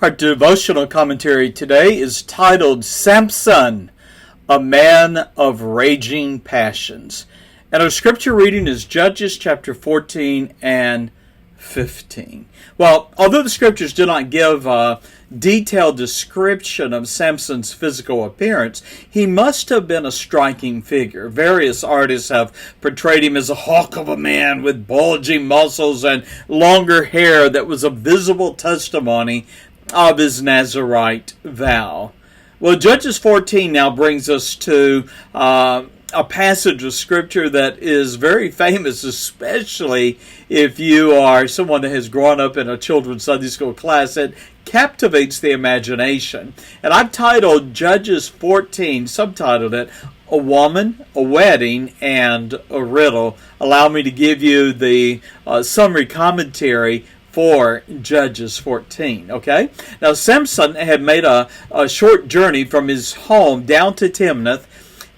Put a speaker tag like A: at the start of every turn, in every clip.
A: Our devotional commentary today is titled Samson, a Man of Raging Passions. And our scripture reading is Judges chapter 14 and 15. Well, although the scriptures do not give a detailed description of Samson's physical appearance, he must have been a striking figure. Various artists have portrayed him as a hawk of a man with bulging muscles and longer hair that was a visible testimony of his Nazarite vow. Well, Judges 14 now brings us to a passage of Scripture that is very famous, especially if you are someone that has grown up in a children's Sunday school class. It captivates the imagination. And I've titled Judges 14, subtitled it, A Woman, a Wedding, and a Riddle. Allow me to give you the summary commentary for Judges 14, okay? Now, Samson had made a short journey from his home down to Timnath,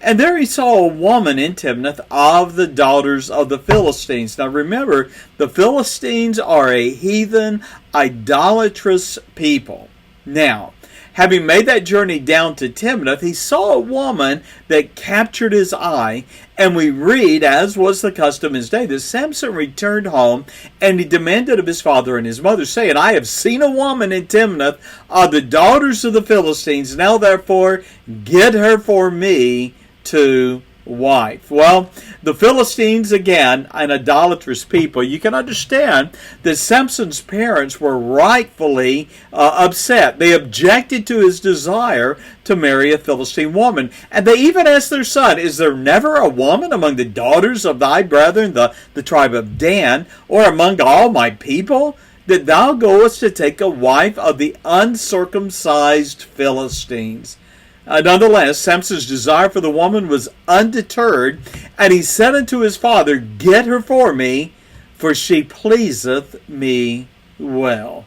A: and there he saw a woman in Timnath of the daughters of the Philistines. Now, remember, the Philistines are a heathen, idolatrous people. Now, having made that journey down to Timnath, he saw a woman that captured his eye, and we read, as was the custom his day, that Samson returned home, and he demanded of his father and his mother, saying, I have seen a woman in Timnath of the daughters of the Philistines. Now therefore get her for me to wife. Well, the Philistines, again, an idolatrous people. You can understand that Samson's parents were rightfully upset. They objected to his desire to marry a Philistine woman. And they even asked their son, is there never a woman among the daughters of thy brethren, the tribe of Dan, or among all my people, that thou goest to take a wife of the uncircumcised Philistines? Nonetheless, Samson's desire for the woman was undeterred, and he said unto his father, Get her for me, for she pleaseth me well.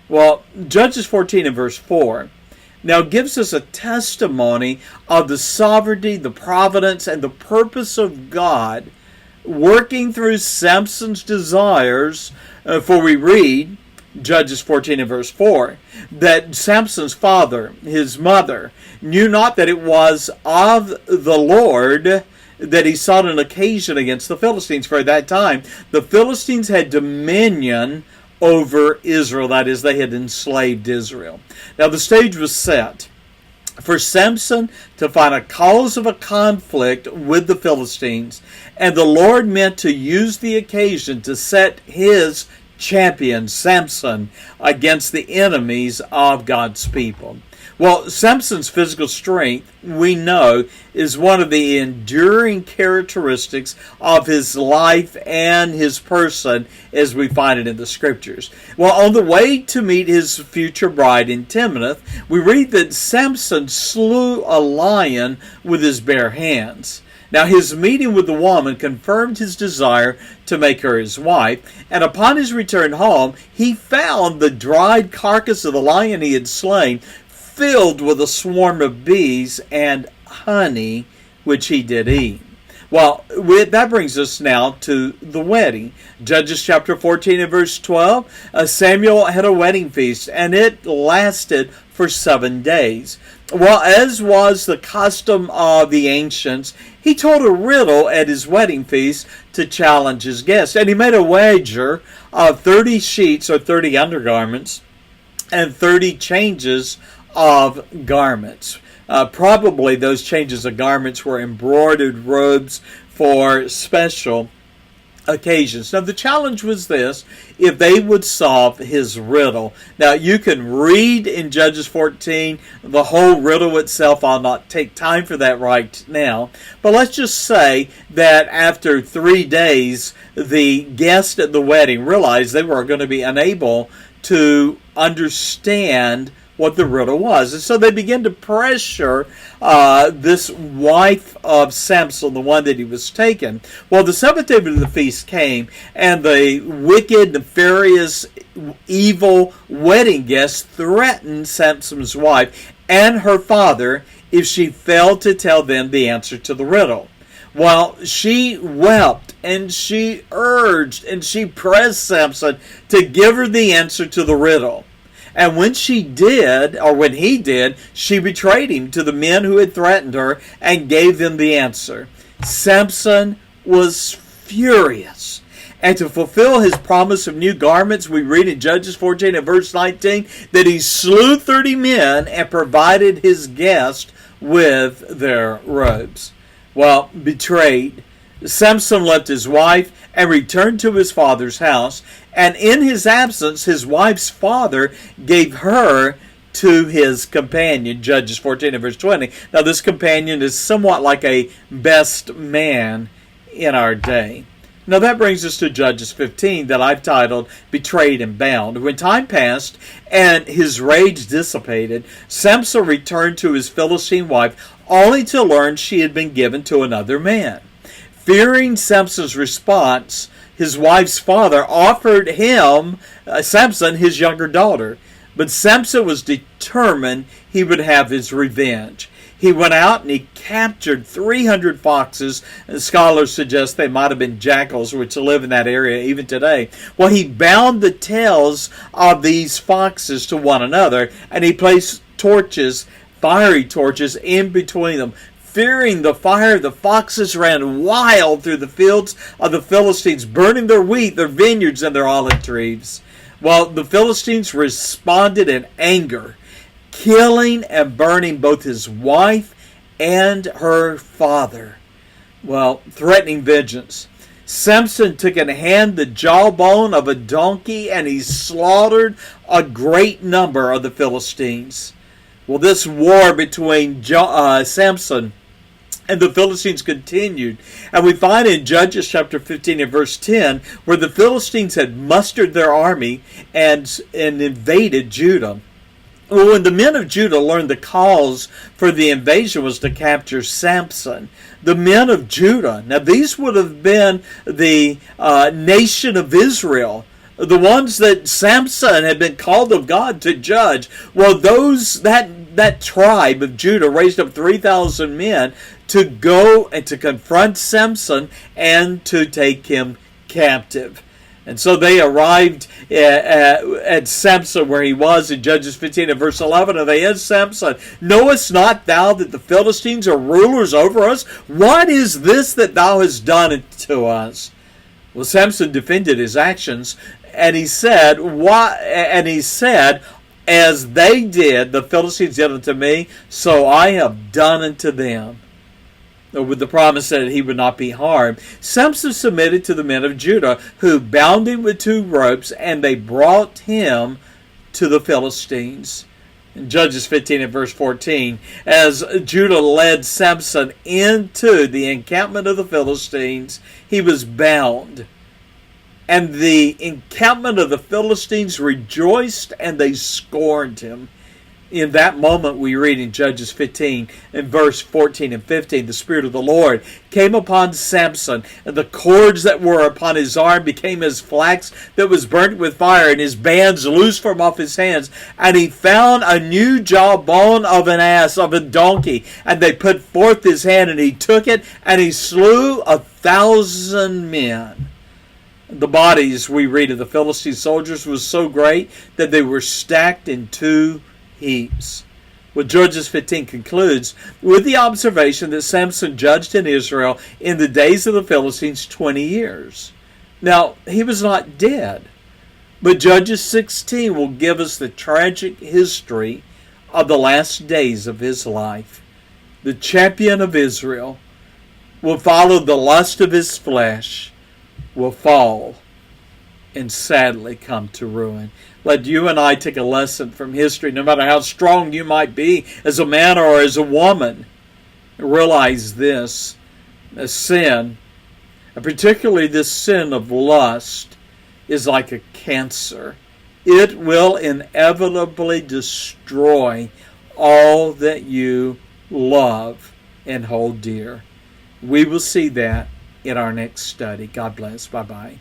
A: Well, Judges 14 and verse 4 now gives us a testimony of the sovereignty, the providence, and the purpose of God working through Samson's desires, for we read, Judges 14 and verse 4, that Samson's father, his mother, knew not that it was of the Lord that he sought an occasion against the Philistines. For at that time, the Philistines had dominion over Israel. That is, they had enslaved Israel. Now, the stage was set for Samson to find a cause of a conflict with the Philistines, and the Lord meant to use the occasion to set his champion, Samson, against the enemies of God's people. Well, Samson's physical strength, we know, is one of the enduring characteristics of his life and his person as we find it in the Scriptures. Well, on the way to meet his future bride in Timnath, we read that Samson slew a lion with his bare hands. Now, his meeting with the woman confirmed his desire to make her his wife, and upon his return home, he found the dried carcass of the lion he had slain filled with a swarm of bees and honey, which he did eat. Well, that brings us now to the wedding. Judges chapter 14 and verse 12, Samuel had a wedding feast, and it lasted for 7 days. Well, as was the custom of the ancients, he told a riddle at his wedding feast to challenge his guests. And he made a wager of 30 sheets or 30 undergarments and 30 changes of garments. Probably those changes of garments were embroidered robes for special occasions. Now, the challenge was this: if they would solve his riddle. Now, you can read in Judges 14 the whole riddle itself. I'll not take time for that right now. But let's just say that after 3 days, the guests at the wedding realized they were going to be unable to understand what the riddle was. And so they began to pressure this wife of Samson, the one that he was taken. Well, the seventh day of the feast came, and the wicked, nefarious, evil wedding guests threatened Samson's wife and her father if she failed to tell them the answer to the riddle. Well, she wept and she urged and she pressed Samson to give her the answer to the riddle. And when she did, or when he did, she betrayed him to the men who had threatened her and gave them the answer. Samson was furious. And to fulfill his promise of new garments, we read in Judges 14 and verse 19 that he slew 30 men and provided his guests with their robes. Well, betrayed, Samson left his wife and returned to his father's house. And in his absence, his wife's father gave her to his companion, Judges 14 and verse 20. Now, this companion is somewhat like a best man in our day. Now that brings us to Judges 15 that I've titled Betrayed and Bound. When time passed and his rage dissipated, Samson returned to his Philistine wife only to learn she had been given to another man. Fearing Samson's response, his wife's father offered him, Samson, his younger daughter. But Samson was determined he would have his revenge. He went out and he captured 300 foxes. And scholars suggest they might have been jackals, which live in that area even today. Well, he bound the tails of these foxes to one another, and he placed torches, fiery torches, in between them. Fearing the fire, the foxes ran wild through the fields of the Philistines, burning their wheat, their vineyards, and their olive trees. Well, the Philistines responded in anger, killing and burning both his wife and her father. Well, threatening vengeance. Samson took in hand the jawbone of a donkey and he slaughtered a great number of the Philistines. Well, this war between Samson and the Philistines continued. And we find in Judges chapter 15 and verse 10 where the Philistines had mustered their army and invaded Judah. Well, when the men of Judah learned the cause for the invasion was to capture Samson, the men of Judah, now these would have been the nation of Israel, the ones that Samson had been called of God to judge. Well, that tribe of Judah raised up 3,000 men to go and to confront Samson and to take him captive. And so they arrived at Samson where he was in Judges 15 and verse 11. And they asked Samson, "Knowest not thou that the Philistines are rulers over us? What is this that thou hast done unto us?" Well, Samson defended his actions, and he said, "As they did, the Philistines did unto me, so I have done unto them." With the promise that he would not be harmed, Samson submitted to the men of Judah, who bound him with 2 ropes, and they brought him to the Philistines. In Judges 15 and verse 14, as Judah led Samson into the encampment of the Philistines, he was bound. And the encampment of the Philistines rejoiced, and they scorned him. In that moment, we read in Judges 15, in verse 14 and 15, the Spirit of the Lord came upon Samson, and the cords that were upon his arm became as flax that was burnt with fire, and his bands loosed from off his hands. And he found a new jawbone of an ass, of a donkey, and they put forth his hand, and he took it, and he slew 1,000 men. The bodies, we read, of the Philistine soldiers was so great that they were stacked in 2 heaps. Well, Judges 15 concludes with the observation that Samson judged in Israel in the days of the Philistines 20 years. Now, he was not dead, but Judges 16 will give us the tragic history of the last days of his life. The champion of Israel will follow the lust of his flesh, will fall, and sadly come to ruin. Let you and I take a lesson from history, no matter how strong you might be as a man or as a woman. Realize this, a sin, and particularly this sin of lust, is like a cancer. It will inevitably destroy all that you love and hold dear. We will see that in our next study. God bless. Bye-bye.